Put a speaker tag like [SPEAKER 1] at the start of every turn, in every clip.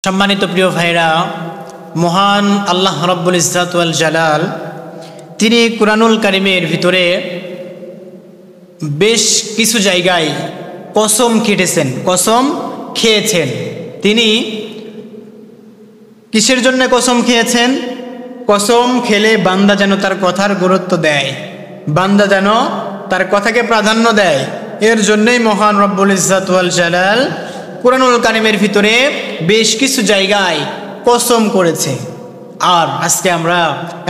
[SPEAKER 1] সম্মানিত প্রিয় ভাইরা, মহান আল্লাহ রাব্বুল ইজ্জাত ওয়াল জালাল তিনি কুরআনুল কারীমের ভিতরে বেশ কিছু জায়গায় কসম খেয়েছেন। তিনি কিসের জন্য কসম খেয়েছেন? কসম খেলে বান্দা যেন তার কথার গুরুত্ব দেয়, বান্দা যেন তার কথাকে প্রাধান্য দেয়, এর জন্যই মহান রব্বুল ইজ্জাত ওয়াল জালাল কুরআনুল কারীমের ভিতরে বেশ কিছু জায়গায় কসম করেছে। আর আজকে আমরা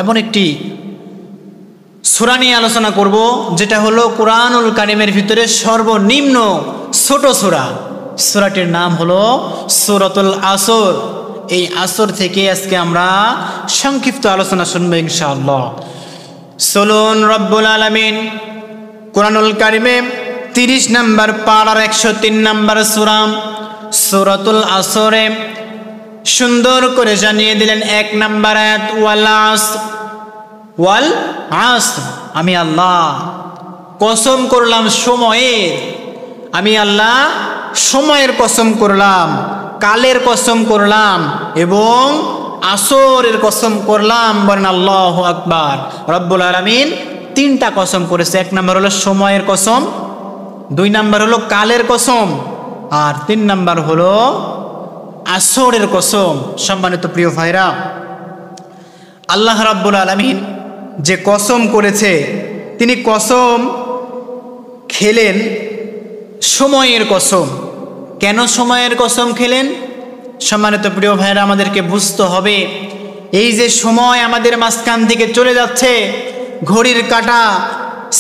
[SPEAKER 1] এমন একটি সূরা নিয়ে আলোচনা করব যেটা হলো কুরআনুল কারীমের ভিতরে সর্বনিম্ন ছোট সূরা। সূরাটির নাম হলো সূরাতুল আসর। এই আসর থেকে আজকে আমরা সংক্ষিপ্ত আলোচনা শুনবো ইনশাআল্লাহ। চলুন রব্বুল আলামিন কুরআনুল কারীমে 30 নম্বর পারার 103 নম্বর সূরা সূরাতুল আসরে সুন্দর করে জানিয়ে দিলেন 1 নম্বর আয়াত, ওয়াল আসর, আমি আল্লাহ কসম করলাম সময়ের, আমি আল্লাহ সময়ের কসম করলাম, কালের কসম করলাম এবং আসরের কসম করলাম। বলেন আল্লাহু আকবার। রব্বুল আলামিন 3টা কসম করেছে। 1 নম্বর হলো সময়ের কসম, 2 নম্বর হলো কালের কসম, আর 3 নম্বর হলো আসরের কসম। সম্মানিত প্রিয় ভাইরা, আল্লাহ রাব্বুল আলামিন যে কসম করেছে, তিনি কসম খেলেন সময়ের কসম। কেন সময়ের কসম খেলেন? সম্মানিত প্রিয় ভাইরা, আমাদেরকে বুঝতে হবে এই যে সময় আমাদের মাঝখান থেকে চলে যাচ্ছে, ঘড়ির কাঁটা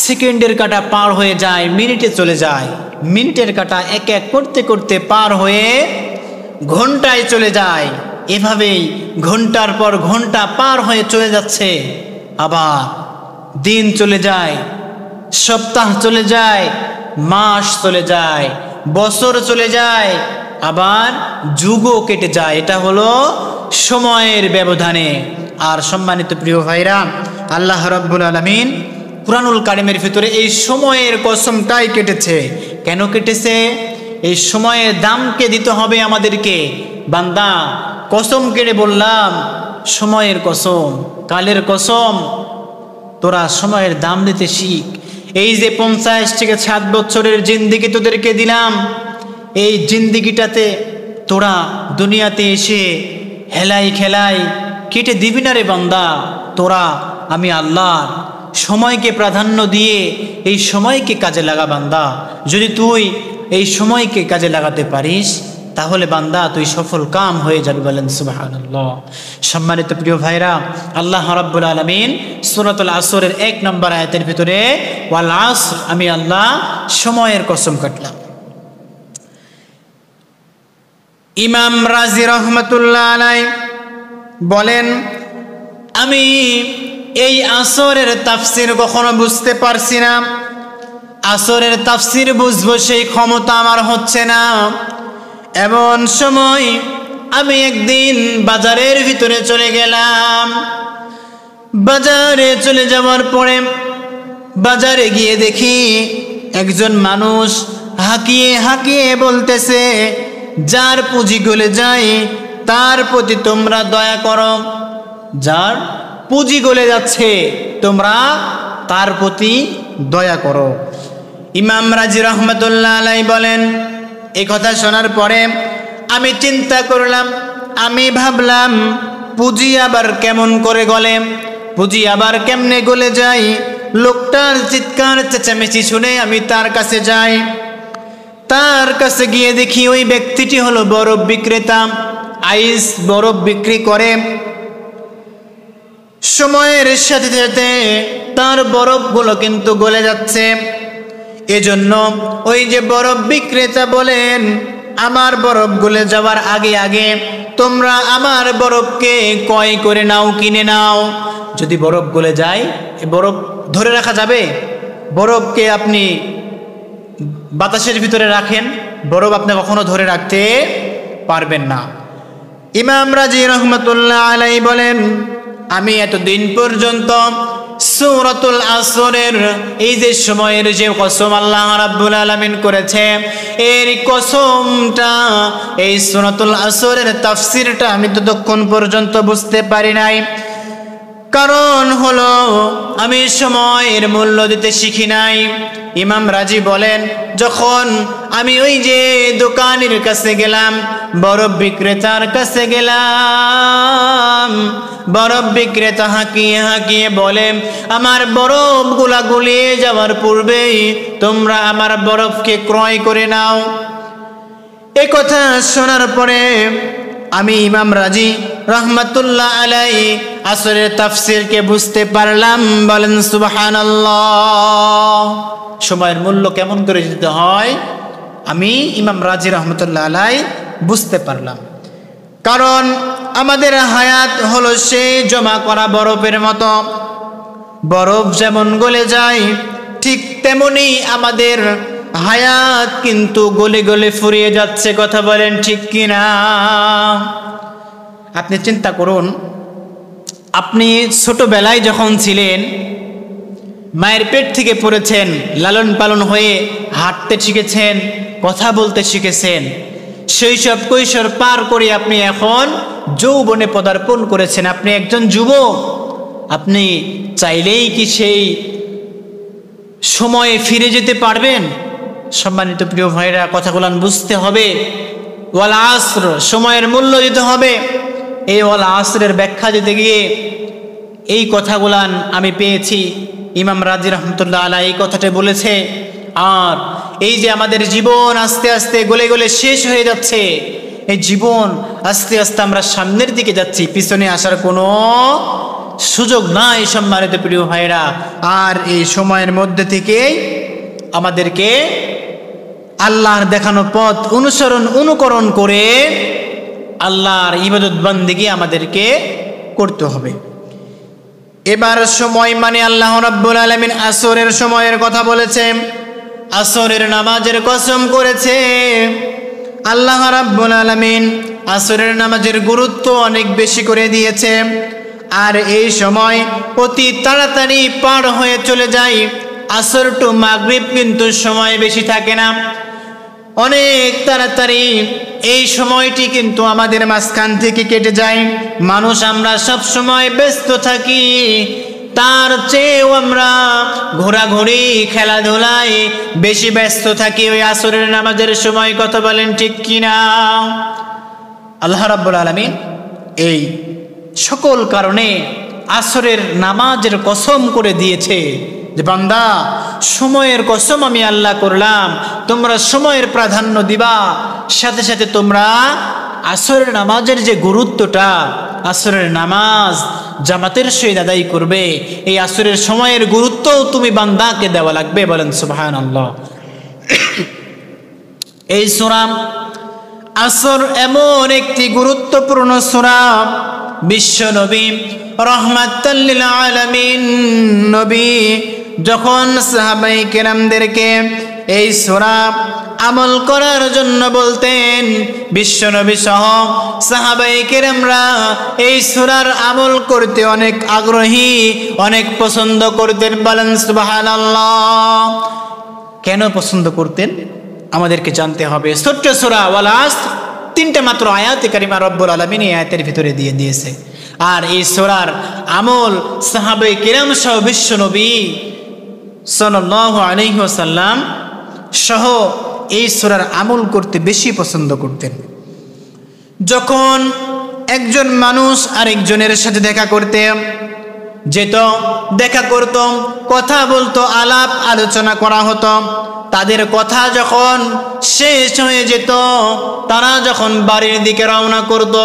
[SPEAKER 1] সেকেন্ডের কাঁটা পার হয়ে যায়, মিনিটে চলে যায়, মিনিটের কাঁটা এক এক করতে করতে পার হয়ে ঘন্টায় চলে যায়। এভাবেই ঘন্টার পর ঘন্টা পার হয়ে চলে যাচ্ছে। আবার দিন চলে যায়, সপ্তাহ চলে যায়, মাস চলে যায়, বছর চলে যায়, আবার যুগও কেটে যায়। এটা হলো সময়ের ব্যবধানে। আর সম্মানিত প্রিয় ভাইরা, আল্লাহ রাব্বুল আলামিন কুরআনুল কারীমের ভিতরে এই সময়ের কসমটাই কেটেছে। কেন কেটেছে? এই সময়ের দামকে দিতে হবে আমাদেরকে। বান্দা, কসম কেটে বললাম সময়ের কসম, কালের কসম, তোরা সময়ের দাম দিতে শিখ। এই যে 50 থেকে 60 বছরের জিন্দেগি তোদেরকে দিলাম, এই জিন্দেগিটাতে তোরা দুনিয়াতে এসে হেলাই খেলাই কেটে দিবি না রে বান্দা। তোরা আমি আল্লাহ সময়কে প্রাধান্য দিয়ে এই সময়কে কাজে লাগা বান্দা। যদি তুই এই সময়কে কাজে লাগাতে পারিস তাহলে বান্দা তুই সফল কাম হয়ে যাবে। বলেন সুবহানাল্লাহ। সম্মানিত প্রিয় ভাইরা, আল্লাহ রাব্বুল আলামিন সূরাতুল আসরের 1 নম্বর আয়াতের ভিতরে ওয়াল আসর, আমি আল্লাহ সময়ের কসম কাটলাম। ইমাম রাজি রহমাতুল্লাহ আলাইহি বলেন, আমি এই আসরের তাফসীর কখনো বুঝতে পারছি না, আসরের তাফসীর বুঝবো সেই ক্ষমতা আমার হচ্ছে না। এমন সময় আমি একদিন বাজারের ভিতরে চলে গেলাম। বাজারে চলে যাওয়ার পরে বাজারে গিয়ে দেখি একজন মানুষ হাঁকিয়ে হাঁকিয়ে বলতেছে, যার পুঁজি গলে যায় তার প্রতি তোমরা দয়া করো, যার পুঁজি গলে যাচ্ছে তোমরা তার প্রতি দয়া করো। ইমাম রাজি রহমতুল্লাহ আলাইহি বলেন, এই কথা শোনার পরে আমি চিন্তা করলাম, আমি ভাবলাম পুঁজি আবার কেমন করে গলে, পুঁজি আবার কেমনে গলে যায়। লোকটার চিৎকার চেঁচামেচি শুনে আমি তার কাছে যাই। তার কাছে গিয়ে দেখি ওই ব্যক্তিটি হলো বরফ বিক্রেতা, আইস বরফ বিক্রি করে। সময়ের সাথে সাথে তার বরফগুলো কিন্তু গলে যাচ্ছে। এজন্য ওই যে বরফ বিক্রেতা বলেন, আমার বরফ গলে যাওয়ার আগে আগে তোমরা আমার বরফকে ক্রয় করে নাও, কিনে নাও। যদি বরফ গলে যায়, বরফ ধরে রাখা যাবে? বরফকে আপনি বাতাসের ভিতরে রাখেন, বরফ আপনি কখনো ধরে রাখতে পারবেন না। ইমাম রাজি রহমতুল্লাহ আলাইহি বলেন, আমি এতদিন পর্যন্ত সূরাতুল আসরের এই যে সময়ের যে কসম আল্লাহ রাব্বুল আলামিন করেছে, এর কসমটা এই সূরাতুল আসরের তাফসীরটা আমি ততক্ষণ পর্যন্ত বুঝতে পারি নাই। কারণ হলো আমি সময়ের মূল্য দিতে শিখি নাই। ইমাম রাজি বলেন, যখন আমি ওই যে দোকানের কাছে গেলাম, বরফ বিক্রেতার কাছে গেলাম, বরফ বিক্রেতা হাঁকিয়ে হাঁকিয়ে বলে, আমার বরফগুলা গলিয়ে যাওয়ার পূর্বেই তোমরা আমার বরফকে ক্রয় করে নাও। এই কথা শোনার পরে আমি ইমাম রাজি রহমাতুল্লাহ আলাইহি আসরের তাফসীরকে বুঝতে পারলাম। বলেন সুবহানাল্লাহ। সময়ের মূল্য কেমন করে দিতে হয় আমি ইমাম রাজি রহমাতুল্লাহ আলাইহি বুঝতে পারলাম। কারণ আমাদের হায়াত হলো সেই জমা করা বরফের মতো, বরফ যেমন গলে যায় ঠিক তেমনি আমাদের হায়াত কিন্তু গলে গলে ফুরিয়ে যাচ্ছে। কথা বলেন ঠিক কিনা? আপনি চিন্তা করুন, আপনি ছোটবেলায় যখন ছিলেন, মায়ের পেট থেকে পড়েছেন, লালন পালন হয়ে হাঁটতে শিখেছেন, কথা বলতে শিখেছেন, শৈশব কৈশোর পার করে আপনি এখন যৌবনে পদার্পণ করেছেন, আপনি একজন যুবক। আপনি চাইলেই কি সেই সময়ে ফিরে যেতে পারবেন? সম্মানিত প্রিয় ভাইরা, কথাগুলো বুঝতে হবে। ওয়াল আসর, সময়ের মূল্য দিতে হবে। এই ওয়াল আসরের ব্যাখ্যা দিতে গিয়ে এই কথাগুলান আমি পেয়েছি। ইমাম রাজি রহমতুল্লাহ আলাইহি এই কথাটা বলেছে। আর এই যে আমাদের জীবন আস্তে আস্তে গলে গলে শেষ হয়ে যাচ্ছে, এই জীবন আস্তে আস্তে আমরা সামনের দিকে যাচ্ছি, পিছনে আসার কোনো সুযোগ নাই সম্মানিত প্রিয় ভাইরা। আর এই সময়ের মধ্যে থেকেই আমাদেরকে আল্লাহর দেখানো পথ অনুকরণ করে আল্লাহর ইবাদত বান্দেগি আমাদেরকে করতে হবে। এবার সময় মানে আল্লাহ রাব্বুল আলামিন আসরের সময়ের কথা বলেছে, আসরের নামাজের কসম করেছে। আল্লাহ রাব্বুল আলামিন আসরের নামাজের গুরুত্ব অনেক বেশি করে দিয়েছে। আর এই সময় অতি তাড়াতাড়ি পার হয়ে চলে যায়। আসর টু মাগরিব কিন্তু সময় বেশি থাকে না, অনেক তাড়াতাড়ি এই সময়টি কিন্তু আমাদের মাঝখান থেকে কেটে যায়। মানুষ আমরা সব সময় ব্যস্ত থাকি, তার চেয়েও আমরা ঘোরাঘুরি খেলাধুলায় বেশি ব্যস্ত থাকি ওই আসরের নামাজের সময়। কথা বলেন ঠিক কিনা? আল্লাহ রাব্বুল আলামিন এই সকল কারণে আসরের নামাজের কসম করে দিয়েছে যে বান্দা, সময়ের কসম আমি আল্লাহ করলাম, তোমরা সময়ের প্রাধান্য দিবা, সাথে সাথে তোমরা আসরের নামাজের যে গুরুত্বটা, আসরের নামাজ জামাতের সহিত আদায় করবে, এই আসরের সময়ের গুরুত্বও তুমি বান্দাকে দেওয়া লাগবে। বলেন সুবহানাল্লাহ। এই সূরা আসর এমন একটি গুরুত্বপূর্ণ সূরা, বিশ্ব নবী রাহমাতাল লিল আলামিন নবী যখন সাহাবায়ে কেরামদেরকে এই সূরা আমল করার জন্য বলতেন, বিশ্ব নবী সহ সাহাবায়ে কেরামরা এই সূরার আমল করতে অনেক আগ্রহী, অনেক পছন্দ করতেন। বলেন সুবহানাল্লাহ। কেন পছন্দ করতেন আমাদেরকে জানতে হবে। ছোট্ট সূরা ওয়াল আসর, 3টা মাত্র আয়াতে কারিমা রব্বুল আলামিন এই আয়াতের ভিতরে দিয়ে দিয়েছে। আর এই সূরার আমল সাহাবায়ে কেরাম সহ বিশ্ব নবী সাল্লাল্লাহু আলাইহি ওয়াসাল্লাম সহ এই সূরার আমল করতে বেশি পছন্দ করতেন। যখন একজন মানুষ আরেকজনের সাথে দেখা করতে যেত, দেখা করত, কথা বলতো, আলাপ আলোচনা করা হতো, তাদের কথা যখন শেষ হয়ে যেত, তারা যখন বাড়ির দিকে রওনা করত,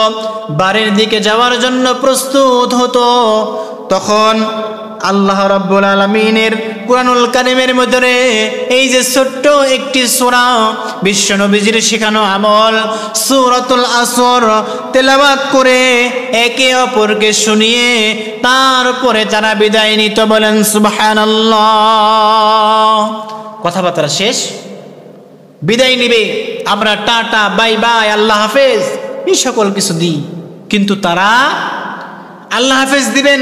[SPEAKER 1] বাড়ির দিকে যাওয়ার জন্য প্রস্তুত হতো, তখন আল্লাহ রাব্বুল আলামিনের কুরআনুল কারীমের মধ্যে এই যে ছোট্ট একটি সূরা, বিশ্ব নবীজির শেখানো আমল সূরাতুল আসর তেলাওয়াত করে একে অপরকে শুনিয়ে তারপরে তারা বিদায় নিত। বলেন সুবহানাল্লাহ। কথাবার্তা শেষ, বিদায় নিবে, আমরা টাটা বাই বাই আল্লাহ হাফেজ এই সকল কিছু দিই, কিন্তু তারা আল্লাহ হাফেজ দিবেন,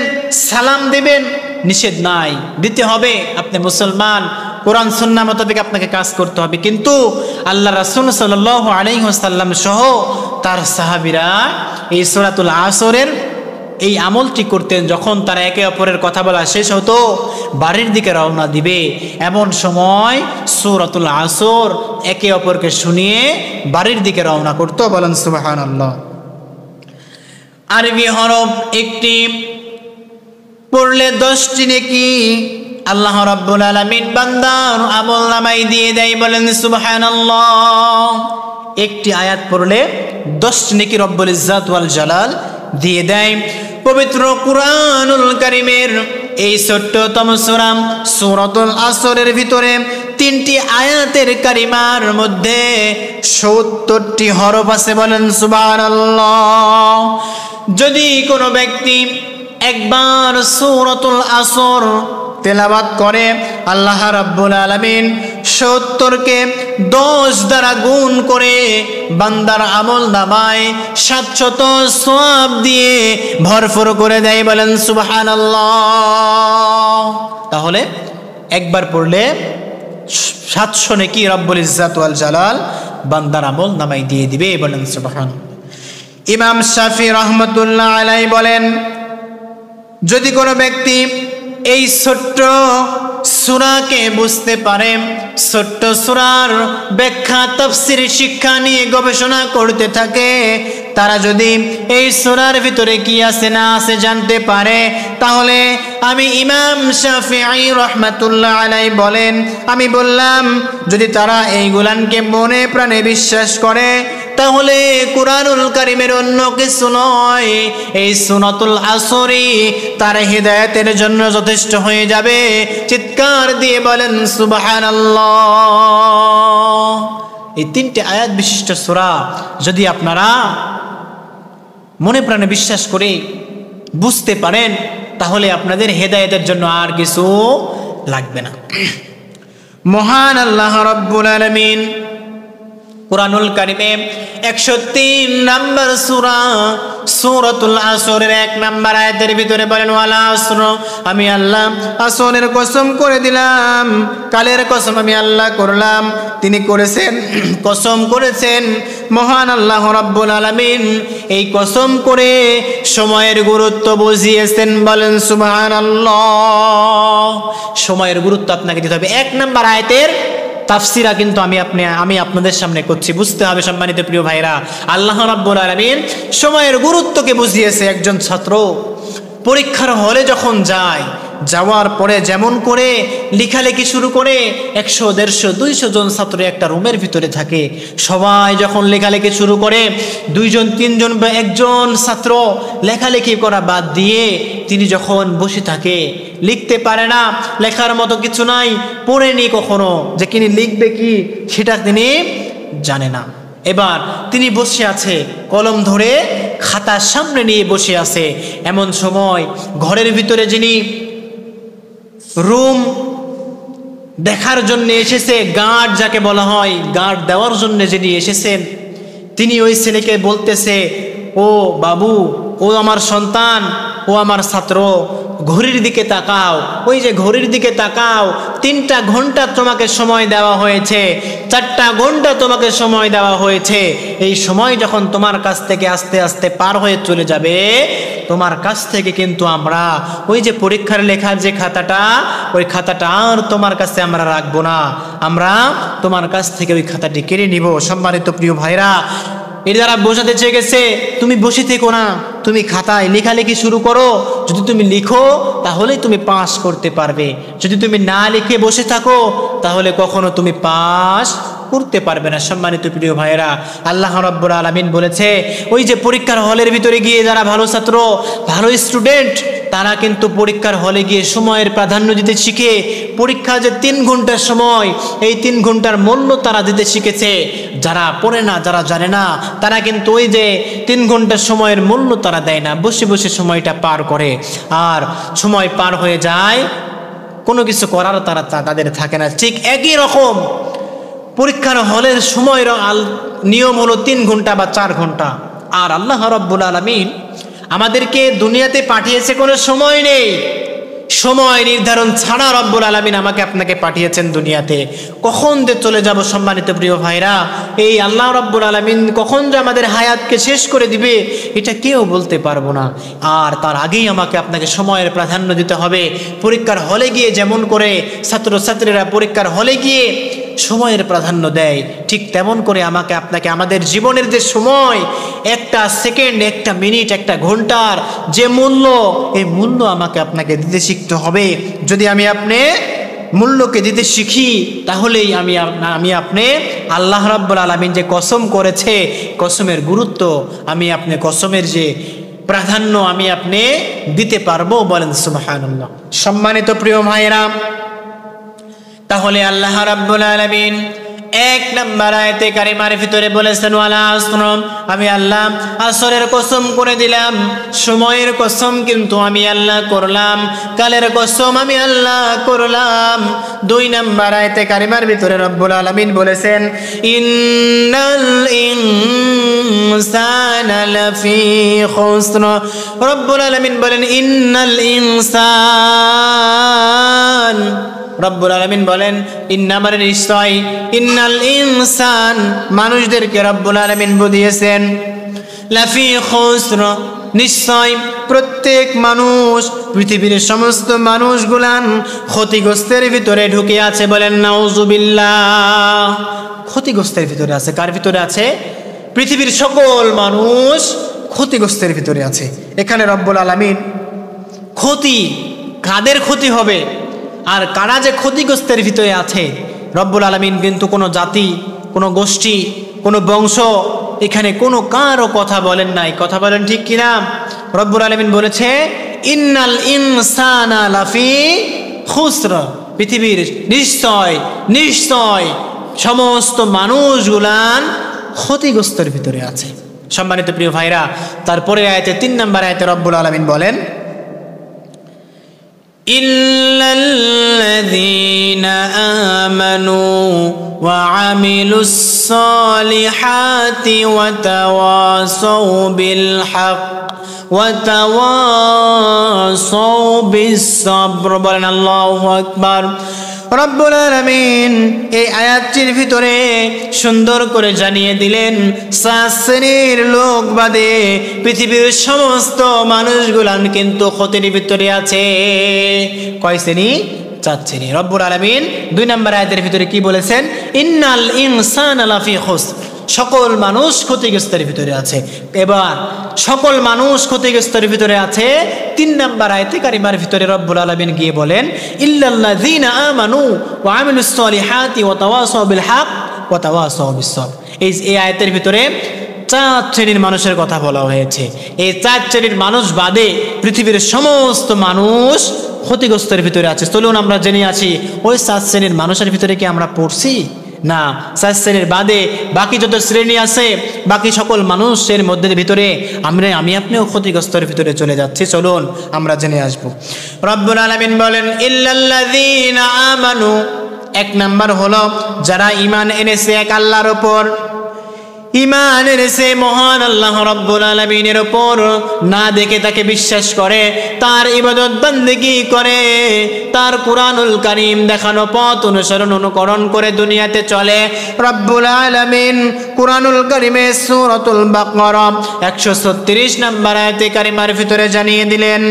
[SPEAKER 1] সালাম দিবেন, নিষেধ নাই, দিতে হবে। আপনি মুসলমান, কোরআন সুন্নাহ মোতাবেক আপনাকে কাজ করতে হবে। কিন্তু আল্লাহ রাসূল সাল্লাল্লাহু আলাইহি ওয়াসাল্লাম সহ তার সাহাবীরা এই সূরাতুল আসরের এই আমলটি করতেন। যখন তারা একে অপরের কথা বলা শেষ হতো, বাড়ির দিকে রওনা দিবে, এমন সময় সূরাতুল আসর একে অপরকে শুনিয়ে বাড়ির দিকে রওনা করতো। বলেন সুবহানাল্লাহ। আরবি হরফ একটি পড়লে 10টি নেকি আল্লাহ রাব্বুল আলামিন বান্দার আমলনামায় দিয়ে দেয়। বলেন সুবহানাল্লাহ। একটি আয়াত পড়লে 10টি নেকি রব্বুল ইজ্জাত ওয়াল জালাল দিয়ে দেয়। পবিত্র কুরআনুল কারীমের এই ছোট্টতম সূরা সূরাতুল আসরের ভিতরে 3টি আয়াতের কারিমার মধ্যে 70টি হরফ আছে। বলেন সুবহানাল্লাহ। যদি কোনো ব্যক্তি একবার সূরাতুল আসর তেলাওয়াত করে, আল্লাহ রাব্বুল আলামিন 70কে 10 দ্বারা গুণ করে বান্দার আমলনামায় 700 সওয়াব দিয়ে ভরপুর করে দেয়। বলেন সুবহানাল্লাহ। তাহলে একবার পড়লে 700 নেকি রব্বুল ইজ্জাত ওয়াল জালাল বান্দার আমলনামায় দিয়ে দিবে। বলেন সুবহানাল্লাহ। ইমাম শাফি রাহমাতুল্লাহ আলাইহি বলেন, যদি কোনো ব্যক্তি এই ছোট্ট সূরাকে বুঝতে পারে, ছোট্ট সূরার ব্যাখ্যা তাফসীর শিক্ষা নিয়ে গবেষণা করতে থাকে, তারা যদি এই সূরার ভিতরে কি আছে না আছে জানতে পারে, তাহলে আমি ইমাম শাফিঈ রাহমাতুল্লাহ আলাইহি বলেন, আমি বললাম যদি তারা এইগুলানকে মনে প্রাণে বিশ্বাস করে, তাহলে কুরআনুল কারীমের অন্য কিছু নয়, এই সূরাতুল আসরই তার হিদায়াতের জন্য যথেষ্ট হয়ে যাবে। চিৎকার দিয়ে বলেন সুবহানাল্লাহ। এই 3টি আয়াত বিশিষ্ট সূরা যদি আপনারা মনে প্রাণে বিশ্বাস করে বুঝতে পারেন, তাহলে আপনাদের হেদায়েতের জন্য আর কিছু লাগবে না। মহান আল্লাহ রাব্বুল আলামিন কুরআনুল কারীমে 103 নম্বর সূরা সূরাতুল আসরের 1 নম্বর আয়াতের ভিতরে বলেন, ওয়াল আসর, আমি আল্লাহ আসরের কসম করে দিলাম, কালের কসম আমি আল্লাহ করলাম। তিনি করেছেন, কসম করেছেন মহান আল্লাহ রাব্বুল আলামিন। এই কসম করে সময়ের গুরুত্ব বুঝিয়েছেন। বলেন সুবহানাল্লাহ। সময়ের গুরুত্ব আপনাকে দিতে হবে। 1 নম্বর আয়াতের তাফসীরা কিন্তু আমি আপনাদের সামনে করছি, বুঝতে হবে সম্মানিত প্রিয় ভাইরা। আল্লাহ রাব্বুল আলামিন সময়ের গুরুত্বকে বুঝিয়েছে। একজন ছাত্র পরীক্ষার হলে যখন যায়, যাওয়ার পরে যেমন করে লেখালেখি শুরু করে, 100, 150, 200 জন ছাত্র একটা রুমের ভিতরে থাকে। সবাই যখন লেখালেখি শুরু করে, 2 জন 3 জন বা 1 জন ছাত্র লেখালেখি করা বাদ দিয়ে তিনি যখন বসে থাকে, লিখতে পারে না, লেখার মতো কিছু নাই, পড়েনি কখনো, যে তিনি লিখবে কি সেটা তিনি জানে না। এবার তিনি বসে আছে, কলম ধরে খাতার সামনে নিয়ে বসে আছে। এমন সময় ঘরের ভিতরে যিনি রুম দেখার জন্য এসেছে, গার্ড যাকে বলা হয়, গার্ড দেওয়ার জন্য যিনি এসেছেন, তিনি ওই ছেলেকে বলতেছে, ও বাবু, ও আমার সন্তান, ও আমার ছাত্র, ঘড়ির দিকে তাকাও, ওই যে ঘড়ির দিকে তাকাও, 3টা ঘন্টা তোমাকে সময় দেওয়া হয়েছে, 4টা ঘন্টা তোমাকে সময় দেওয়া হয়েছে। এই সময় যখন তোমার কাছ থেকে আস্তে আস্তে পার হয়ে চলে যাবে, তোমার কাছ থেকে কিন্তু আমরা ওই যে পরীক্ষার লেখার যে খাতাটা, ওই খাতাটা আর তোমার কাছে আমরা রাখবো না, আমরা তোমার কাছ থেকে ওই খাতাটি কেড়ে নিব। সম্মানিত প্রিয় ভাইরা, এর দ্বারা বোঝাতে চেয়ে গেছে, তুমি বসে থেকো না, তুমি খাতায় লেখালেখি শুরু করো। যদি তুমি লিখো তাহলেই তুমি পাস করতে পারবে, যদি তুমি না লিখে বসে থাকো তাহলে কখনো তুমি পাস করতে পারবে না। সম্মানিত প্রিয় ভাইয়েরা, আল্লাহ রাব্বুল আলামিন বলেছে, ওই যে পরীক্ষার হলের ভিতরে গিয়ে যারা ভালো ছাত্র, ভালো স্টুডেন্ট, তারা কিন্তু পরীক্ষার হলে গিয়ে সময়ের প্রাধান্য দিতে শিখে, পরীক্ষা যে 3 ঘন্টার সময়, এই 3 ঘন্টার মূল্য তারা দিতে শিখেছে। যারা পড়ে না, যারা জানে না, তারা কিন্তু ওই যে 3 ঘন্টার সময়ের মূল্য তারা দেয় না, বসে বসে সময়টা পার করে, আর সময় পার হয়ে যায়, কোনো কিছু করার তাদের থাকে না। ঠিক একই রকম পরীক্ষার হলের সময়ের নিয়ম হলো 3 ঘন্টা বা 4 ঘন্টা। আর আল্লাহ রাব্বুল আলামিন আমাদেরকে দুনিয়াতে পাঠিয়েছে, কোনো সময় নেই, সময় নির্ধারণ ছাড়া রব্বুল আলামিন আমাকে আপনাকে পাঠিয়েছেন দুনিয়াতে। কখন যে চলে যাব সম্মানিত প্রিয় ভাইরা, এই আল্লাহ রব্বুল আলামিন কখন যে আমাদের হায়াতকে শেষ করে দিবে এটা কেউ বলতে পারবো না। আর তার আগেই আমাকে আপনাকে সময়ের প্রাধান্য দিতে হবে। পরীক্ষার হলে গিয়ে যেমন করে ছাত্রছাত্রীরা পরীক্ষার হলে গিয়ে সময়ের প্রাধান্য দেয়, ঠিক তেমন করে আমাকে আপনাকে আমাদের জীবনের যে সময়, একটা সেকেন্ড, একটা মিনিট, একটা ঘন্টার যে মূল্য, এই মূল্য আমাকে আপনাকে দিতে শিখতে হবে। যদি আমি আপনি মূল্যকে দিতে শিখি তাহলেই আমি আপনি আল্লাহ রাব্বুল আলামিন যে কসম করেছে, কসমের গুরুত্ব, আমি আপনি কসমের যে প্রাধান্য আমি আপনি দিতে পারবো। বলেন সুবহানাল্লাহ। সম্মানিত প্রিয় ভাইরা, তাহলে আল্লাহ রাব্বুল আলামিন এক নম্বর আয়াতে কারিমার ভিতরে বলেছেন ওয়ালা আসর, আমি আল্লাহ আসরের কসম করে দিলাম, সময়ের কসম কিন্তু আমি আল্লাহ করলাম, কালের কসম আমি আল্লাহ করলাম। দুই নম্বর আয়াতে কারিমার ভিতরে রব্বুল আলামিন বলেছেন ইন্নাল ইনসানা লাফি খুসর, রব্বুল আলামিন বলেন ইন্নাল ইনসান, রব্বুল আলামিন বলেন ইন্নামার নিশ্চয়, ইন্নাল ইনসান মানুষদেরকে রব্বুল আলামিন বুঝিয়েছেন লাফি খুসর, নিশ্চয় প্রত্যেক মানুষ, পৃথিবীর সমস্ত মানুষগুলান ক্ষতিগ্রস্তের ভিতরে ঢুকে আছে। বলেন নাউজুবিল্লাহ। ক্ষতিগ্রস্তের ভিতরে আছে। কার ভিতরে আছে? পৃথিবীর সকল মানুষ ক্ষতিগ্রস্তের ভিতরে আছে। এখানে রব্বুল আলামিন ক্ষতি, কাদের ক্ষতি হবে আর কারা যে ক্ষতিগ্রস্তের ভিতরে আছে, রব্বুল আলামিন কিন্তু কোনো জাতি, কোনো গোষ্ঠী, কোনো বংশ, এখানে কোনো কারো কথা বলেন নাই। কথা বলেন ঠিক কিনা? রব্বুল আলামিন বলেছে ইন্নাল ইনসানা লাফি খুসর, পৃথিবীর নিশ্চয় সমস্ত মানুষগুলান ক্ষতিগ্রস্তের ভিতরে আছে। সম্মানিত প্রিয় ভাইরা, তারপরে আয়াতে 3 নম্বর আয়াতে রব্বুল আলামিন বলেন ইল্লাল্লাযীনা আমানু ওয়া আমিলুস সালিহাতি ওয়া তাওয়াসাউ বিল হক ওয়া তাওয়াসাউ বিস সাবর। বলেন আল্লাহু আকবার। রব্বুল আলামিন এই আয়াতটির ভিতরে সুন্দর করে জানিয়ে দিলেন 7 শ্রেণীর লোক বাদে পৃথিবীর সমস্ত মানুষগুলান কিন্তু ক্ষতির ভিতরে আছে। কয় শ্রেণী? 4 শ্রেণী। রব্বুল আলামিন 2 নম্বর আয়াতের ভিতরে কি বলেছেন? ইন্নাল ইনসানা লাফি খুসর, সকল মানুষ ক্ষতিগ্রস্তের ভিতরে আছে। এবার সকল মানুষ ক্ষতিগ্রস্তের ভিতরে আছে 3 নম্বর আয়াতে কারিমার ভিতরে রব্বুল আলামিন গিয়ে বলেন ইল্লাল্লাযীনা আমানু ওয়া আমিলুস সালিহাতি ওয়া তাওয়াসাউ বিল হক ওয়া তাওয়াসাউ বিস সাবর। এই আয়াতের ভিতরে 4 শ্রেণীর মানুষের কথা বলা হয়েছে। এই 4 শ্রেণীর মানুষ বাদে পৃথিবীর সমস্ত মানুষ ক্ষতিগ্রস্তের ভিতরে আছে। চলুন আমরা জেনে আছি ওই 4 শ্রেণীর মানুষের ভিতরে কি আমরা পড়ছি? না, 4 শ্রেণীর বাদে বাকি যত শ্রেণী আছে, বাকি সকল মানুষের মধ্যে ভিতরে আমি আপনিও ক্ষতিগ্রস্তের ভিতরে চলে যাচ্ছি। চলুন আমরা জেনে আসবো। রব্বুল আলামিন বলেন ইল্লাল্লাযীনা আমানু, 1 নম্বর হলো যারা ঈমান এনেছে এক আল্লাহর উপর, ঈমান এনেছে মহান আল্লাহ রাব্বুল আলামিনের উপর, না দেখে তাকে বিশ্বাস করে, তার ইবাদত বন্দেগী করে, তার কুরআনুল কারীম দেখানো পথ অনুকরণ করে দুনিয়াতে চলে। রাব্বুল আলামিন কুরআনুল কারীমে সূরাতুল বাকারা 136 নম্বর আয়াতে কারিমার ভিতরে জানিয়ে দিলেন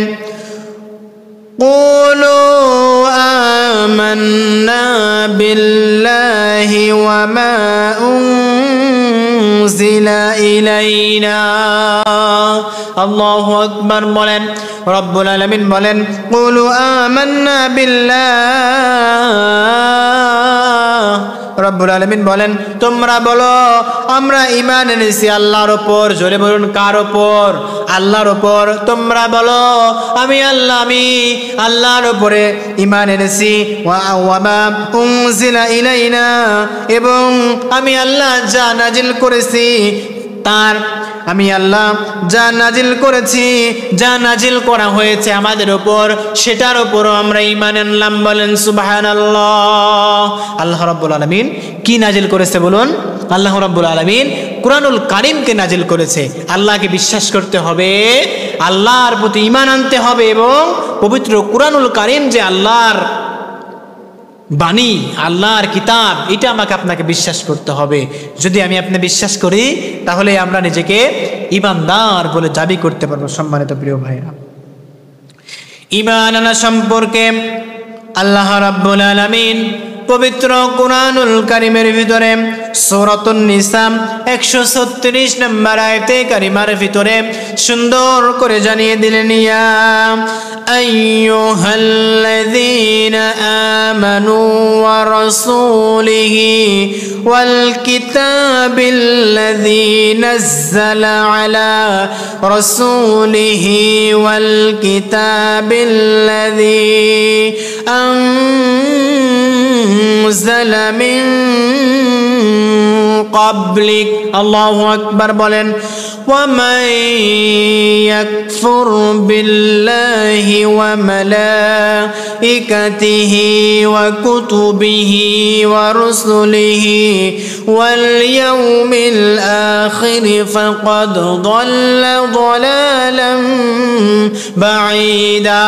[SPEAKER 1] কুলু আমান্না বিল্লাহি ওয়া মা উনজিলা ইলাইনা। আল্লাহু আকবার। বলেন রব্বুল আলামিন বলেন কুলু আমান্না বিল্লাহ, রব্বুল আলামিন বলেন তোমরা বলো আমরা ঈমান এনেছি আল্লাহর উপর। জোরে বলুন কার উপর? আল্লাহর উপর। তোমরা বলো আমি আল্লাহর উপরে ঈমান এনেছি। ওয়া মা উনজিলা ইলাইনা, এবং আমি আল্লাহ যা নাজিল করেছি তার, আমি আল্লাহ যা নাজিল করেছি, যা নাজিল করা হয়েছে আমাদের উপর, সেটার উপরও আমরা ঈমান আনলাম। বলেন সুবহানাল্লাহ। আল্লাহ রাব্বুল আলামিন কি নাজিল করেছে বলুন? আল্লাহ রাব্বুল আলামিন কুরআনুল কারীমকে নাজিল করেছে। আল্লাহকে বিশ্বাস করতে হবে, আল্লাহর প্রতি ঈমান আনতে হবে এবং পবিত্র কুরআনুল কারীম যে আল্লাহর বাণী, আল্লাহর কিতাব, এটা আমাকে আপনাকে বিশ্বাস করতে হবে। যদি আমি আপনি বিশ্বাস করি তাহলে আমরা নিজেকে ঈমানদার বলে দাবি করতে পারবো। সম্মানিত প্রিয় ভাইরা, ঈমান আনা সম্পর্কে আল্লাহ রাব্বুল আলামিন পবিত্র কুরআনুল কারীমের ভিতরে সূরাতুন নিসা 136 নম্বর আয়াতে কারিমার ভিতরে সুন্দর করে জানিয়ে দিলেন, ইয়া আইয়ুহাল্লাযীনা আমানু ওয়া রাসূলিহি ওয়াল কিতাবিল্লাযী নাযালা আলা রাসূলিহি ওয়াল কিতাবিল্লাযী أنزل من قبلك الله أكبر বলেন ومن يكفر بالله وملائكته وكتبه ورسله واليوم الآخر فقد ضل ضلالا بعيدا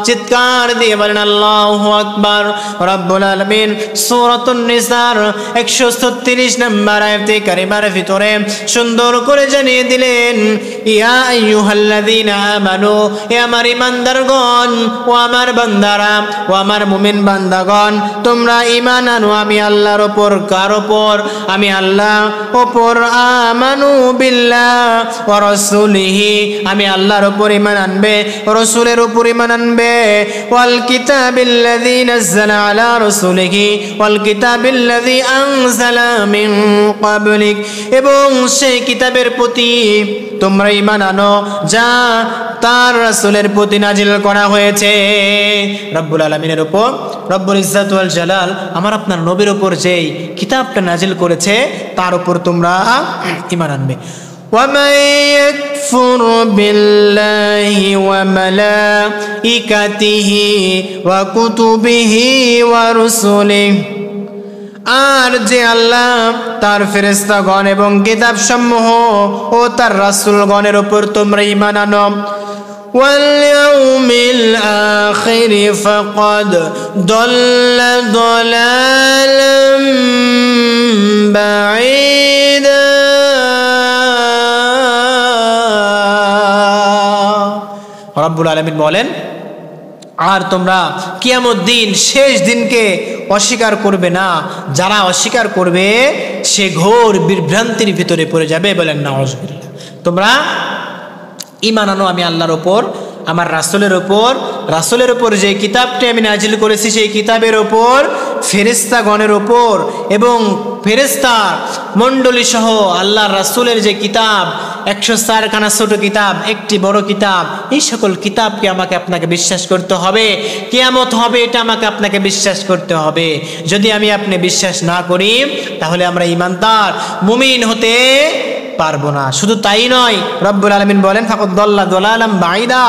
[SPEAKER 1] চিৎকার দিয়ে বলেন আল্লাহু আকবার। রব্বুল আলামিন সূরাতুন নিসার 136 নম্বর আয়াতে কারিমার ভিতরে সুন্দর করে জানিয়ে দিলেন, ইয়া আইয়ুহাল্লাযীনা আমানু, হে আমার ঈমানদারগণ, ও আমার বান্দারা, ও আমার মুমিন বান্দাগণ, তোমরা ঈমান আনো আমি আল্লাহর উপর। কার উপর? আমি আল্লাহ উপর। আমানু বিল্লাহ ওয়া রাসূলিহি, আমি আল্লাহর উপর ঈমান আনবে, রাসূলের উপর ঈমান আনবে। ওয়াল কিতাবিল্লাযী নাযালা আলা রাসূলিহি ওয়াল কিতাবিল্লাযী আনজালা মিন ক্বাবলিক, এবং সেই কিতাবের প্রতি তোমরা ঈমান আনো যা তার রাসূলের প্রতি নাজিল করা হয়েছে। রব্বুল আলামিনের উপর, রব্বুল ইজ্জত ওয়াল জালাল আমার আপনার নবীর উপর যেই কিতাবটা নাজিল করেছে তার উপর তোমরা ঈমান আনবে। وَمَن يَكْفُرْ بِاللَّهِ وَمَلَائِكَتِهِ وَكُتُبِهِ وَرُسُلِهِ, আর যে আল্লাহ তার ফেরেশতাগণ এবং কিতাবসমূহ ও তার রাসূলগণের উপর তোমরা ঈমান আনো। وَالْيَوْمِ الْآخِرِ فَقَدْ ضَلَّ ضَلَالًا بَعِيدًا। রব্বুল আলামিন বলেন, আর তোমরা কিয়ামত দিন, শেষ দিনকে অস্বীকার করবে না। যারা অস্বীকার করবে সে ঘোর বিভ্রান্তির ভিতরে পড়ে যাবে। বলেন নাউযুবিল্লাহ। তোমরা ঈমান আনো আমি আল্লাহর উপর, আমার রাসূলের উপর, রাসূলের উপর যে কিতাবটি আমি নাজিল করেছি সেই কিতাবের উপর, ফেরেশতাগণের উপর এবং ফেরেশতা মণ্ডলী সহ আল্লাহর রাসূলের যে কিতাব 104 খানা ছোট কিতাব, একটি বড় কিতাব, এই সকল কিতাবকে আমাকে আপনাকে বিশ্বাস করতে হবে। কিয়ামত হবে এটা আমাকে আপনাকে বিশ্বাস করতে হবে। যদি আমি আপনি বিশ্বাস না করি তাহলে আমরা ঈমানদার মুমিন হতে পারবো না। শুধু তাই নয়, রব্বুল আলামিন বলেন ফাকাদ দাল্লা দালালাম বাঈদা,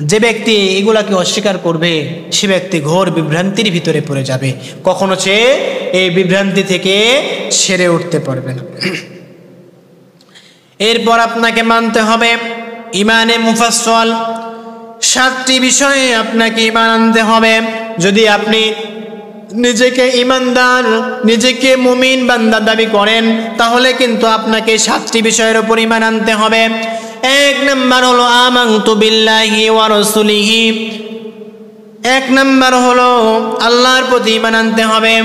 [SPEAKER 1] যে ব্যক্তি এগুলাকে অস্বীকার করবে সে ব্যক্তি ঘোর বিভ্রান্তির ভিতরে পড়ে যাবে, কখনো সে এই বিভ্রান্তি থেকে সেরে উঠতে পারবে না। এরপর আপনাকে মানতে হবে ঈমানে মুফাসসাল, 7টি বিষয়ে আপনাকে ঈমান আনতে হবে। যদি আপনি নিজেকে ঈমানদার, নিজেকে মুমিন বান্দা দাবি করেন তাহলে কিন্তু আপনাকে 7টি বিষয়ের উপর ঈমান আনতে হবে। 1 নম্বর হলো আমানতু বিল্লাহি ওয়া রাসূলিহি, 1 নম্বর হলো আল্লাহর প্রতি ঈমান আনতে হবে।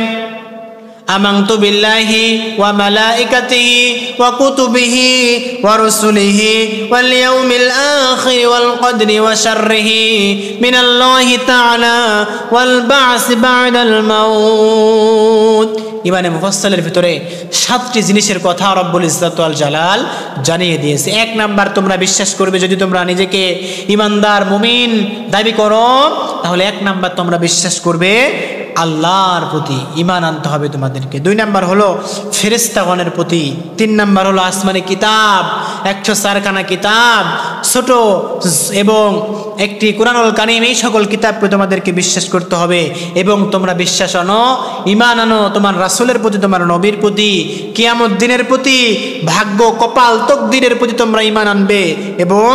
[SPEAKER 1] আমানতু বিল্লাহি ওয়া মালাইকাতিহি ওয়া কুতুবিহি ওয়া রুসুলিহি ওয়াল ইয়াউমিল আখির ওয়াল কদরি ওয়া শাররিহি মিনাল্লাহি তাআলা ওয়াল বা'স বা'দাল মাউত। ঈমানে মুফাসসালের ভিতরে 7টি জিনিসের কথা রব্বুল ইজ্জত ওয়াল জালাল জানিয়ে দিয়েছে। 1 নাম্বার, তোমরা বিশ্বাস করবে, যদি তোমরা নিজেকে ঈমানদার মুমিন দাবি করো তাহলে 1 নাম্বার তোমরা বিশ্বাস করবে আল্লাহর প্রতি ঈমান আনতে হবে তোমাদেরকে। 2 নাম্বার হলো ফেরেশতাগণের প্রতি। 3 নাম্বার হলো আসমানি কিতাব 104 খানা কিতাব, ছোট এবং একটি কুরআনুল কারীম, এই সকল কিতাবকে তোমাদেরকে বিশ্বাস করতে হবে। এবং তোমরা বিশ্বাস আনো, ঈমান আনো তোমার রাসূলের প্রতি, তোমার নবীর প্রতি, কিয়ামত দিনের প্রতি, ভাগ্য, কপাল, তকদিরের প্রতি তোমরা ঈমান আনবে। এবং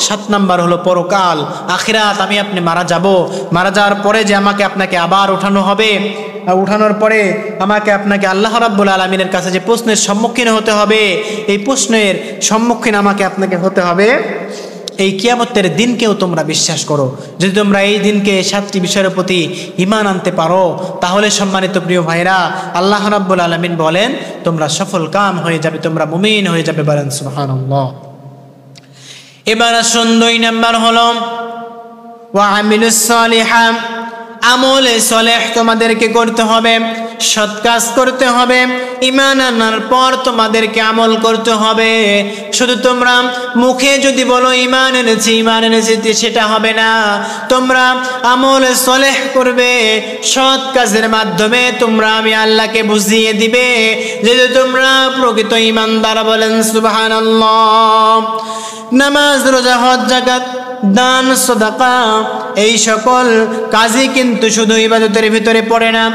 [SPEAKER 1] 7 নাম্বার হলো পরকাল, আখিরাত। আমি আপনি মারা যাব, মারা যাওয়ার পরে যে আমাকে আপনাকে আবার উঠানো হবে, উঠানোর পরে আমাকে আপনাকে আল্লাহ রাব্বুল আলামিনের কাছে যে প্রশ্নের সম্মুখীন হতে হবে, এই প্রশ্নের সম্মুখীন আমাকে আপনাকে হতে হবে, এই কিয়ামতের দিনকেও তোমরা বিশ্বাস করো। যদি তোমরা এই দিনকে 7টি বিষয়ের প্রতি ঈমান আনতে পারো, তাহলে সম্মানিত প্রিয় ভাইরা, আল্লাহ রাব্বুল আলামিন বলেন তোমরা সফল কাম হয়ে যাবে, তোমরা মুমিন হয়ে যাবে। বলেন সুবহানাল্লাহ। এবার আসুন 2 নাম্বার হলো ওয়া আমিলুস সালিহাত, আমলে সলেহ তোমাদেরকে করতে হবে, সৎ কাজ করতে হবে। ঈমান আনার পর তোমাদেরকে আমল করতে হবে। শুধু তোমরা মুখে যদি বলো ঈমান এনেছি, ঈমান এনেছি, সেটা হবে না। তোমরা আমলে সলেহ করবে, সৎ কাজের মাধ্যমে তোমরা আমি আল্লাহকে বুঝিয়ে দিবে যে তোমরা প্রকৃত ঈমানদার। বলেন সুবহানাল্লাহ। নামাজ, রোজা, হজ, যাকাত, দান, সাদাকা, এই সকল কাজই কিন্তু শুধু ইবাদতের ভিতরে পড়ে না।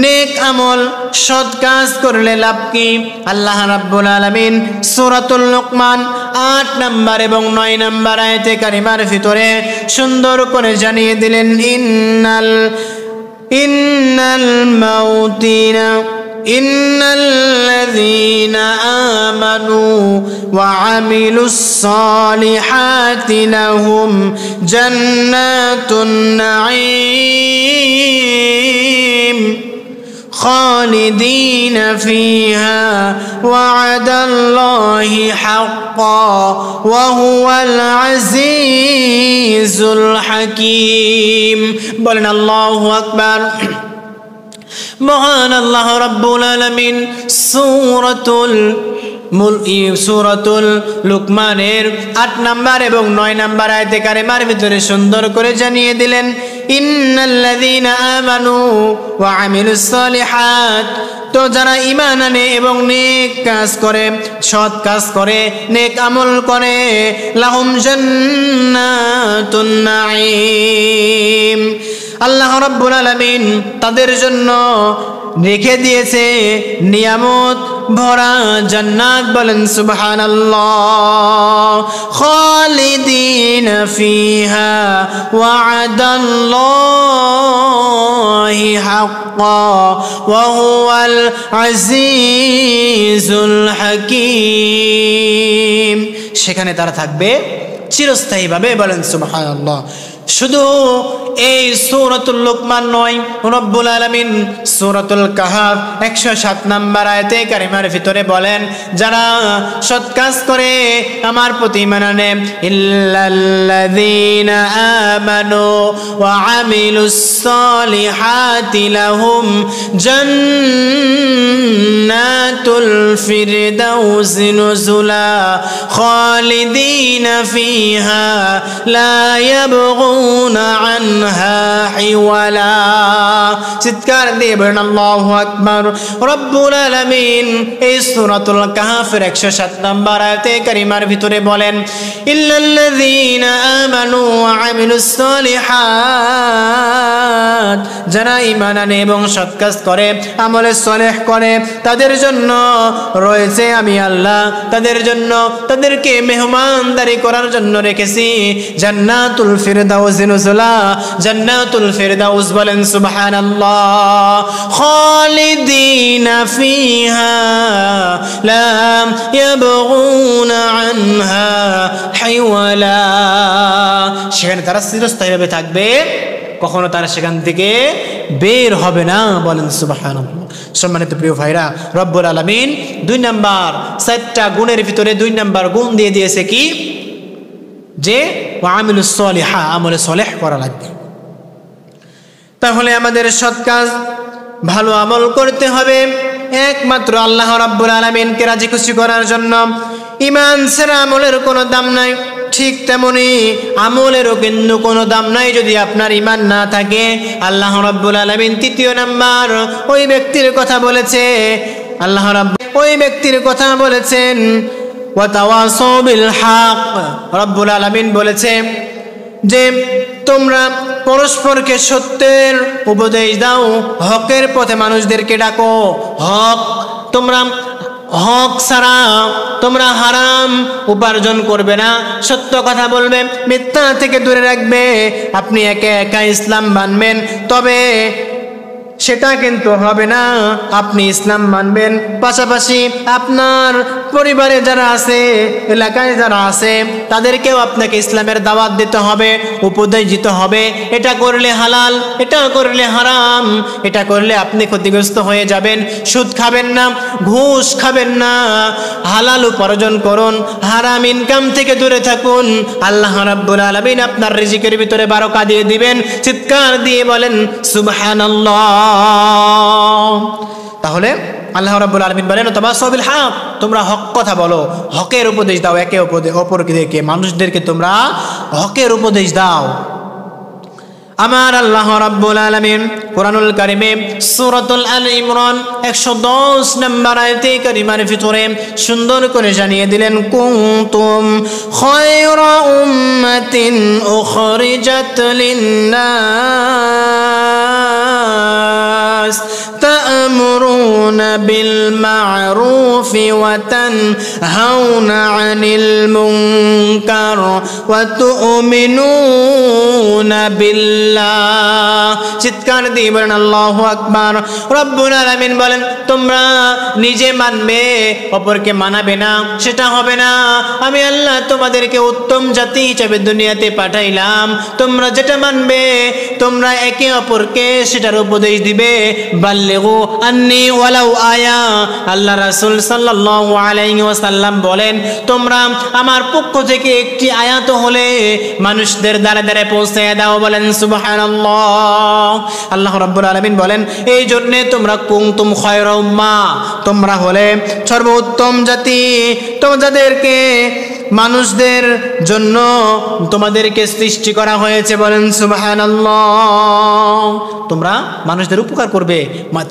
[SPEAKER 1] নেক আমল, সৎ কাজ করলে লাভ কি? আল্লাহ রাব্বুল আলামিন সূরাতুল লুকমান 8 নাম্বার এবং 9 নাম্বার আয়াতে কারিমার ভিতরে সুন্দর করে জানিয়ে দিলেন, ইন্নাল্লাযীনা আমানু ওয়া আমিলুস সালিহাতি লাহুম জান্নাতুন নাঈম খালিদিন ফিহা ওয়া'দাল্লাহি হাক্কান ওয়া হুয়াল আজিজুল হাকীম। বলেন আল্লাহু আকবার। মহান আল্লাহ রাব্বুল আলামিন সূরাতুল লুকমানের 8 নাম্বার এবং 9 নাম্বার আয়াতে কারিমার ভিতরে সুন্দর করে জানিয়ে দিলেন, ইন্নাল্লাযীনা আমানু ওয়া আমিলুস সালিহাত, তো যারা ঈমান আনে এবং নেক কাজ করে, সৎ কাজ করে, নেক আমল করে, লাহুম জান্নাতুন নাঈম, আল্লাহ রাব্বুল আলামিন তাদের জন্য রেখে দিয়েছে নিয়ামত ভরা জান্নাত। বলেন সুবহানাল্লাহ। খালিদিনা ফিহা ওয়া'দাল্লাহি হাক্কান ওয়া হুয়াল আজিজুল হাকীম, সেখানে তারা থাকবে চিরস্থায়ীভাবে। বলেন সুবহানাল্লাহ। শুধু এই সূরাতুল লুকমান নয়, রব্বুল আলামিন সূরাতুল কাহাফ 107 নাম্বার আয়াতে কারিমার ভিতরে বলেন, যারা সৎ কাজ করে, আমার প্রতি ঈমান আনে, ইল্লাল্লাযীনা আমানু ওয়া আমিলুস সালিহাতি লাহুম জান্নাতুল ফিরদাউসি নুজুলা খালিদিনা ফিহা লা ইয়াবগুনা আনহা হিওয়ালা। চিৎকার দিয়ে বলেন আল্লাহু আকবার। রব্বুল আলামিন এই সূরাতুল কাহাফের 107 নাম্বার আয়াতে কারিমার ভিতরে বলেন, ইল্লাল্লাযীনা আমানু ওয়া আমিলুস সালিহাত, যারা ঈমান আনে এবং সৎ কাজ করে, আমলে সলেহ করে, তাদের জন্য রয়েছে আমি আল্লাহ তাদের জন্য, তাদেরকে মেহমানদারি করার জন্য রেখেছি জান্নাতুল ফিরদাউস নুজুলা, জান্নাতুল ফিরদাউস। বলেন সুবহানাল্লাহ। খালিদিনা ফিহা লা ইয়াবগুনা আনহা হিওয়ালা, সেখানে তারা চিরস্থায়ীভাবে থাকবে, কখনো তারা সেখান থেকে বের হবে না। বলেন সুবহানাল্লাহ। সম্মানিত প্রিয় ভাইরা, রব্বুল আলামিন 2 নাম্বার 4টা গুণের ভিতরে 2 নাম্বার গুণ দিয়ে দিয়েছে কি? যে ওয়া আমিলুস সালিহা, আমলে সলেহ করা লাগবে। তাহলে আমাদের সৎ কাজ, ভালো আমল করতে হবে একমাত্র আল্লাহ রাব্বুল আলামিনকে রাজি খুশি করার জন্য। ঈমান ছাড়া আমলের কোনো দাম নাই, ঠিক তেমনি আমলেরও কিন্তু কোনো দাম নাই যদি আপনার ঈমান না থাকে। আল্লাহ রাব্বুল আলামিন 3 নাম্বার ওই ব্যক্তির কথা বলেছে, আল্লাহ রাব্বুল ওই ব্যক্তির কথা বলেছেন, ওয়া তাওয়াসাউ বিল হক। রব্বুল আলামিন বলেছে যে তোমরা পরস্পরকে সত্যের উপদেশ দাও, হকের পথে মানুষদেরকে ডাকো। তোমরা হক ছাড়া তোমরা হারাম উপার্জন করবে না, সত্য কথা বলবে, মিথ্যা থেকে দূরে রাখবে। আপনি একা একা ইসলাম মানবেন, তবে সেটা কিন্তু হবে না। আপনি ইসলাম মানবেন, পাশাপাশি আপনার পরিবারে যারা আছে, এলাকায় যারা আছে, তাদেরকেও আপনাকে ইসলামের দাওয়াত দিতে হবে, উপদেশ দিতে হবে। এটা করলে হালাল, এটা করলে হারাম, এটা করলে আপনি ক্ষতিগ্রস্ত হয়ে যাবেন। সুদ খাবেন না, ঘুষ খাবেন না, হালাল উপার্জন করুন, হারাম ইনকাম থেকে দূরে থাকুন। আল্লাহ রাব্বুল আলামিন আপনার রিজিকের ভিতরে বারাকা দিয়ে দিবেন। চিৎকার দিয়ে বলেন সুবহানাল্লাহ। তাহলে আল্লাহ রাব্বুল আলামিন বলেন তাওয়াসাউ বিল হক, তোমরা হক কথা বলো, হকের উপদেশ দাও, একে অপরকে মানুষদেরকে তোমরা হকের উপদেশ দাও। আমার আল্লাহ রাব্বুল আলামিন কুরআনুল কারীমে সূরাতুল আল ইমরান 110 নম্বর আয়াতে কারিমার ভিতরে সুন্দর করে জানিয়ে দিলেন কুনতুম খায়রা উম্মাতিন উখরিজাত লিন-নাস তা'মুরুনা বিল মা'রুফি ওয়া তানহাউনা আনিল মুনকার ওয়া তু'মিনুনা বিল্লাহ। চিৎকার দিয়ে বলেন আল্লাহু আকবার। রব্বুল আলামিন বলেন তোমরা নিজে মানবে, অপরকে মানাবে না, সেটা হবে না। আমি আল্লাহ তোমাদেরকে উত্তম জাতি হিসেবে দুনিয়াতে পাঠাইলাম, তোমরা যেটা মানবে, তোমরা একে অপরকে সেটার উপদেশ দিবে। বাল্লিগু আন্নি ওয়ালাউ আয়া। আল্লাহ রাসূল সাল্লাল্লাহু আলাইহি ওয়াসাল্লাম বলেন তোমরা আমার পক্ষ থেকে একটি আয়াত হলে মানুষদের দ্বারে দ্বারে পৌঁছে দাও। বলেন সুবহানাল্লাহ। আল্লাহ রাব্বুল আলামিন বলেন এই জন্য তোমরা কুনতুম খায়রা উম্মাহ, তোমরা হলে সর্বোত্তম জাতি, তোমাদেরকে মানুষদের জন্য তোমাদেরকে সৃষ্টি করা হয়েছে। বলেন সুবহানাল্লাহ। তোমরা মানুষদের উপকার করবে,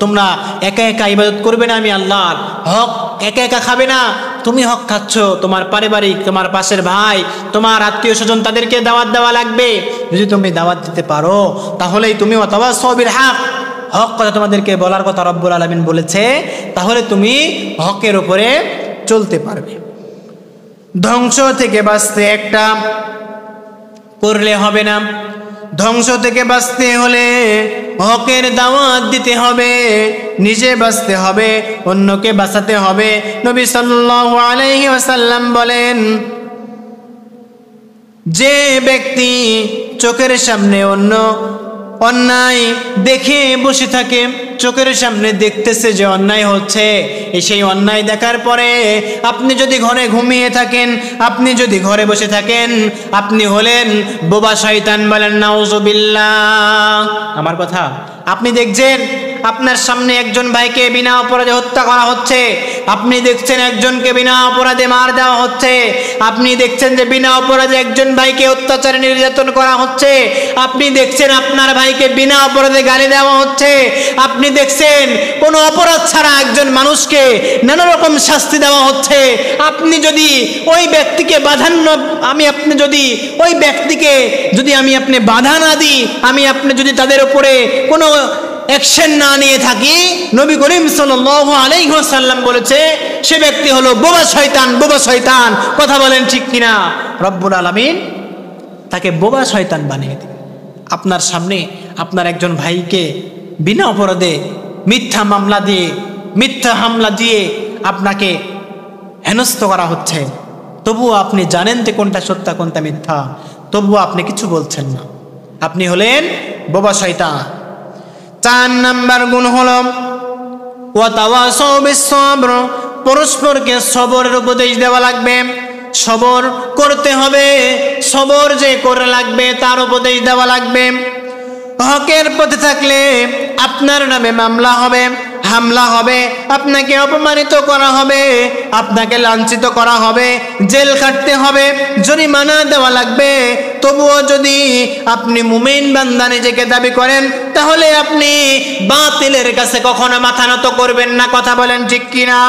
[SPEAKER 1] তোমরা একা একা ইবাদত করবে না আমি আল্লাহর। হক একা একা খাবে না, তুমি হক খাচ্ছ, তোমার পারিবারিক, তোমার পাশের ভাই, তোমার আত্মীয় স্বজন, তাদেরকে দাওয়াত দেওয়া লাগবে। যদি তুমি দাওয়াত দিতে পারো তাহলেই তুমি তাওয়াসাউ বিল হক, হক কথা তোমাদেরকে বলার কথা রব্বুল আলামিন বলেছে, তাহলে তুমি হকের উপরে চলতে পারবে। ধ্বংস থেকে বাঁচতে একটা করলে হবে না, ধ্বংস থেকে বাঁচতে হলে হকের দাওয়াত দিতে হবে, নিজে বাঁচতে হবে, অন্যকে বাঁচাতে হবে। নবী সাল্লাল্লাহু আলাইহি ওয়াসাল্লাম বলেন যে ব্যক্তি চোখের সামনে অন্য অন্যায় দেখে বসে থাকে, চোখের সামনে দেখতেছে যে অন্যায় হচ্ছে, সেই অন্যায় দেখার পরে আপনি যদি ঘরে ঘুমিয়ে থাকেন, আপনি যদি ঘরে বসে থাকেন, আপনি হলেন বোবা শয়তান। বলেন নাউযুবিল্লাহ। আমার কথা, আপনি দেখছেন আপনার সামনে একজন ভাইকে বিনা অপরাধে হত্যা করা হচ্ছে, আপনি দেখছেন একজনকে বিনা অপরাধে মার দেওয়া হচ্ছে, আপনি দেখছেন যে বিনা অপরাধে একজন ভাইকে অত্যাচার নির্যাতন করা হচ্ছে, আপনি দেখছেন আপনার ভাইকে বিনা অপরাধে গালি দেওয়া হচ্ছে, আপনি দেখছেন কোনো অপরাধ ছাড়া একজন মানুষকে নানা রকম শাস্তি দেওয়া হচ্ছে। আপনি যদি ওই ব্যক্তিকে আমি আপনি বাধা না দিই, আমি আপনি যদি তাদের উপরে কোনো অ্যাকশন না নিয়ে থাকি, নবী করিম সাল্লাল্লাহু আলাইহি ওয়াসাল্লাম বলেছে সে ব্যক্তি হলো বোবা শয়তান, বোবা শয়তান। কথা বলেন ঠিক কিনা? রব্বুল আলামিন তাকে বোবা শয়তান বানিয়ে দিবেন। আপনার সামনে আপনার একজন ভাইকে বিনা অপরাধে মিথ্যা হামলা দিয়ে আপনাকে হেনস্থ করা হচ্ছে, তবুও আপনি জানেন যে কোনটা সত্য কোনটা মিথ্যা, তবুও আপনি কিছু বলছেন না, আপনি হলেন বোবা শয়তান। 4 নাম্বার গুণ হলো ওয়া তাওয়াসাউ বিস সবর, পরস্পরকে সবরের উপদেশ দেওয়া লাগবে, সবর করতে হবে, সবর যে করে লাগবে তার উপদেশ দেওয়া লাগবে। হকের পথে থাকলে আপনার নামে মামলা হবে, হামলা হবে, আপনাকে অপমানিত করা হবে, আপনাকে লাঞ্ছিত করা হবে, জেল কাটতে হবে, জরিমানা দেওয়া লাগবে। তবুও যদি আপনি মুমিন বান্দা নিজেকে দাবি করেন, তাহলে আপনি বাতিলের কাছে কখনো মাথা নত করবেন না। কথা বলেন ঠিক কিনা?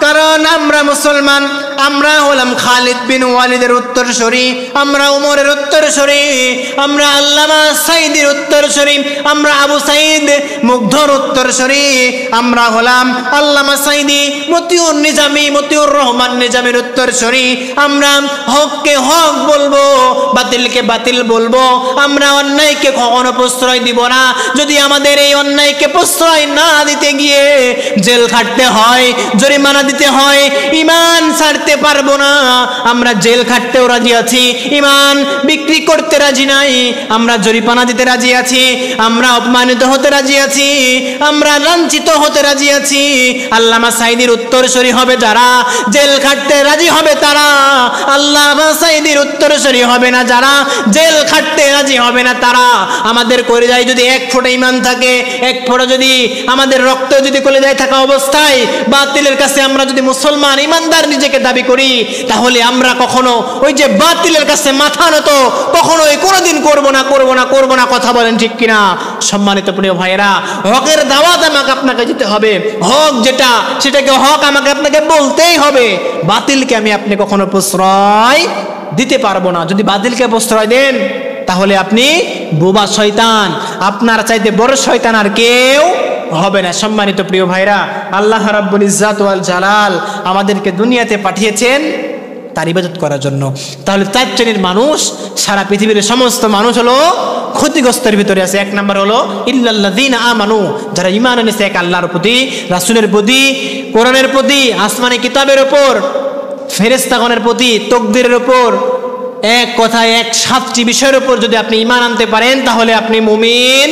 [SPEAKER 1] কারণ আমরা মুসলমান, আমরা হলাম খালিদ বিন ওয়ালিদের উত্তরসূরি, আমরা উমরের উত্তরসূরি, আমরা আল্লামা সাইদির উত্তরসূরি, আমরা আবু সাইদ মুগ্ধর উত্তরসূরি, আমরা হলাম আল্লামা সাইদি মতিউর নিজামী, মতিউর রহমান নিজামীর উত্তরসূরি। আমরা হককে হক বলবো, বাতিলকে বাতিল বলবো। আমরা অন্যায়কে কখনো প্রশ্রয় দিব না। যদি আমাদের এই অন্যায়কে প্রশ্রয় না দিতে গিয়ে জেল খাটতে হয়, জরিমানা দিতে হয়, ঈমান ছাড়তে পারবো না। আমরা জেল খাটতেও রাজি আছি, ঈমান বিক্রি করতে রাজি নাই। আমরা জরিমানা দিতে রাজি আছি, আমরা অপমানিত হতে রাজি আছি, আমরা লাঞ্ছিত হতে রাজি আছি। আল্লামা সাইদির উত্তরসূরি হবে যারা, জেল খাটতে রাজি হবে তারা। আল্লামা সাইদির উত্তরসূরি হবে না যারা, জেল খাটতে রাজি হবে না তারা। আমাদের কলিজায় যদি এক ফোঁটা ঈমান থাকে, এক ফোঁটা যদি আমাদের রক্ত যদি কলিজায় থাকা অবস্থায় বাতিলের কাছে আমরা যদি মুসলমান ঈমানদার নিজেকে দাবি করি, তাহলে আমরা কখনো ওই যে বাতিলের কাছে মাথা নত কখনোই কোনোদিন করবো না, করবো না, করবো না। কথা বলেন ঠিক কিনা? সম্মানিত প্রিয় ভাইয়েরা, হকের দাওয়াত আমাকে আপনাকে দিতে হবে। হক যেটা, সেটাকে হক আমাকে আপনাকে বলতেই হবে। বাতিলকে আমি আপনি কখনো প্রশ্রয় দিতে পারবো না। যদি বাতিলকে প্রশ্রয় দেন তাহলে আপনি বোবা শয়তান, আপনার চাইতে বড় শয়তান আর কেউ হবে না। সম্মানিত প্রিয় ভাইরা, আল্লাহ রাব্বুল ইজ্জাত ওয়াল জালাল আমাদেরকে দুনিয়াতে পাঠিয়েছেন তার ইবাদত করার জন্য। তাহলে 4 শ্রেণীর মানুষ, সারা পৃথিবীর সমস্ত মানুষ হলো ক্ষতিগ্রস্তের ভিতরে আছে। 1 নম্বর হলো ইল্লাল্লাযীনা আমানু, যারা ঈমান এনেছে এক আল্লাহর প্রতি, রাসূলের প্রতি, কোরআনের প্রতি, আসমানি কিতাবের উপর, ফেরেশতাগণের প্রতি, তাকদীরের উপর, এক কথায় 7টি বিষয়ের উপর যদি আপনি ঈমান আনতে পারেন তাহলে আপনি মুমিন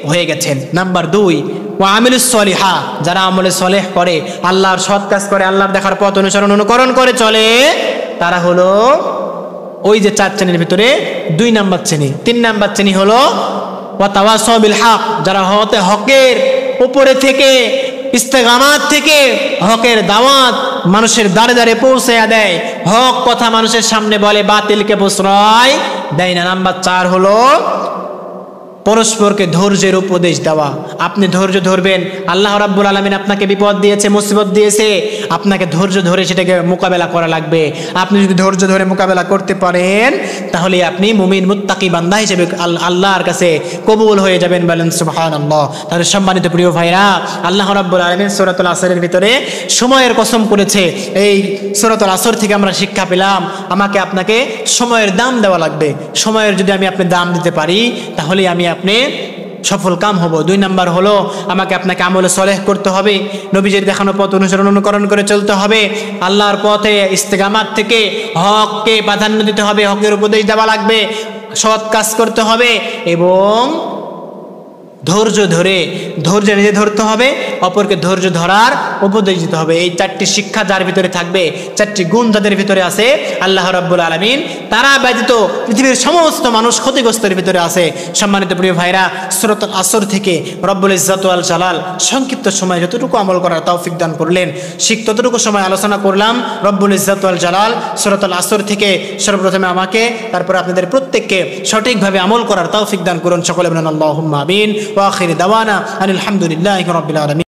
[SPEAKER 1] হয়ে গেছেন। নাম্বার 2 ওয়া আমিলুস সলিহা, যারা আমলে সলেহ করে, আল্লাহর সৎ কাজ করে, আল্লাহর দেখার পথ অনুসরণ অনুকরণ করে চলে, তারা হলো ওই যে 4 শ্রেণীর ভিতরে 2 নাম্বার শ্রেণী। 3 নাম্বার শ্রেণী হলো ওয়া তাওয়াসাউ বিল হক, যারা হকের উপরে থেকে, ইস্তেকামাত থেকে হকের দাওয়াত মানুষের দ্বারে দ্বারে পৌঁছে দেয়, হক কথা মানুষের সামনে বলে, বাতিলকে প্রশ্রয় দেয় না। নাম্বার 4 হলো পরস্পরকে ধৈর্যের উপদেশ দেওয়া। আপনি ধৈর্য ধরবেন, আল্লাহ রাব্বুল আলামিন আপনাকে বিপদ দিয়েছে, মুসিবত দিয়েছে, আপনাকে ধৈর্য ধরে সেটাকে মোকাবেলা করা লাগবে। আপনি যদি ধৈর্য ধরে মোকাবেলা করতে পারেন তাহলে আপনি মুমিন মুত্তাকি বান্দা হিসেবে আল্লাহর কাছে কবুল হয়ে যাবেন। বলেন সুবহানাল্লাহ। তাহলে সম্মানিত প্রিয় ভাইরা, আল্লাহ রাব্বুল আলামিন সূরাতুল আসরের ভিতরে সময়ের কসম করেছে। এই সূরাতুল আসর থেকে আমরা শিক্ষা পেলাম আমাকে আপনাকে সময়ের দাম দেওয়া লাগবে। সময়ের যদি আমি আপনি দাম দিতে পারি তাহলে আমি আপনি সফল কাম হব। 2 নাম্বার হলো আমাকে আপনাকে আমলে সলেহ করতে হবে, নবীজির দেখানো পথ অনুসরণ অনুকরণ করে চলতে হবে, আল্লাহর পথে ইস্তেকামাত থেকে হককে প্রাধান্য দিতে হবে, হকের উপদেশ দেওয়া লাগবে, সৎ কাজ করতে হবে এবং ধৈর্য ধরে, ধৈর্য নিজে ধরতে হবে, অপরকে ধৈর্য ধরার উপদেশ দিতে হবে। এই 4টি শিক্ষা যার ভিতরে থাকবে, 4টি গুণ যাদের ভিতরে আছে, আল্লাহ রাব্বুল আলামিন তারা ব্যতীত পৃথিবীর সমস্ত মানুষ ক্ষতিগ্রস্তের ভিতরে আছে। সম্মানিত প্রিয় ভাইরা, সূরাতুল আসর থেকে রব্বুল ইজ্জাত ওয়াল জালাল সংক্ষিপ্ত সময় যতটুকু আমল করার তৌফিক দান করলেন, ততটুকু সময় আলোচনা করলাম। রব্বুল ইজ্জাত ওয়াল জালাল সূরাতুল আসর থেকে সর্বপ্রথমে আমাকে, তারপর আপনাদের প্রত্যেককে সঠিকভাবে আমল করার তৌফিক দান করুন। সকলে বলেন আল্লাহুম্মা আমিন। ওয়া আখির দাওয়ানা আনিল হামদুলিল্লাহি রাব্বিল আলামিন।